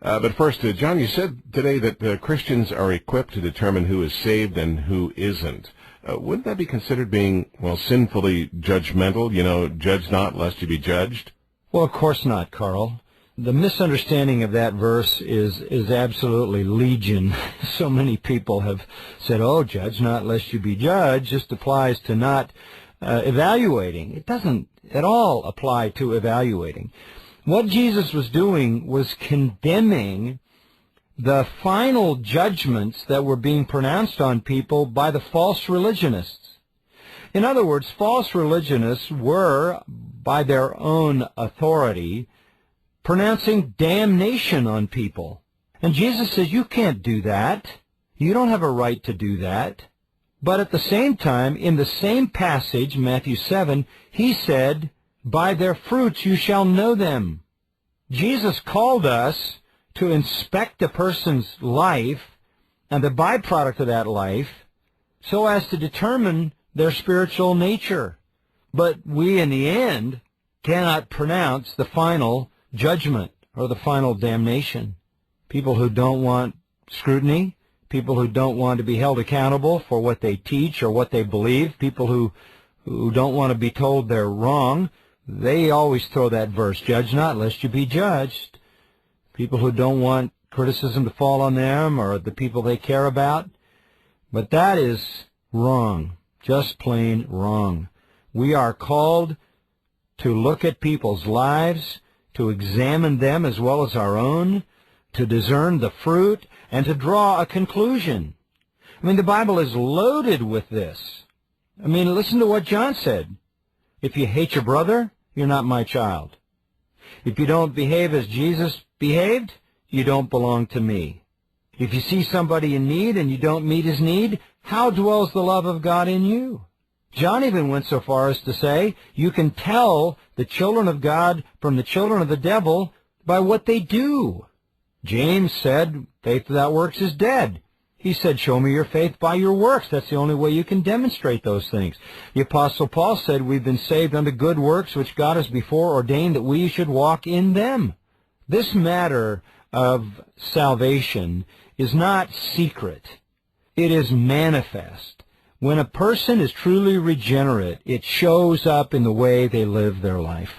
But first, John, you said today that Christians are equipped to determine who is saved and who isn't. Wouldn't that be considered being, well, sinfully judgmental? You know, judge not lest you be judged? Well, of course not, Carl. The misunderstanding of that verse is absolutely legion. So many people have said, oh, judge not lest you be judged, just applies to not evaluating. It doesn't at all apply to evaluating. What Jesus was doing was condemning the final judgments that were being pronounced on people by the false religionists. In other words, false religionists were, by their own authority, pronouncing damnation on people. And Jesus says, you can't do that. You don't have a right to do that. But at the same time, in the same passage, Matthew 7, he said, by their fruits you shall know them. Jesus called us to inspect a person's life and the byproduct of that life so as to determine their spiritual nature. But we, in the end, cannot pronounce the final judgment or the final damnation. People who don't want scrutiny, people who don't want to be held accountable for what they teach or what they believe, people who don't want to be told they're wrong, they always throw that verse, judge not lest you be judged. People who don't want criticism to fall on them or the people they care about. But that is wrong, just plain wrong. We are called to look at people's lives, to examine them as well as our own, to discern the fruit, and to draw a conclusion. I mean, the Bible is loaded with this. I mean, listen to what John said. If you hate your brother, you're not my child. If you don't behave as Jesus behaved, you don't belong to me. If you see somebody in need and you don't meet his need, how dwells the love of God in you? John even went so far as to say, you can tell the children of God from the children of the devil by what they do. James said, faith without works is dead. He said, show me your faith by your works. That's the only way you can demonstrate those things. The Apostle Paul said, we've been saved unto good works, which God has before ordained that we should walk in them. This matter of salvation is not secret. It is manifest. When a person is truly regenerate, it shows up in the way they live their life.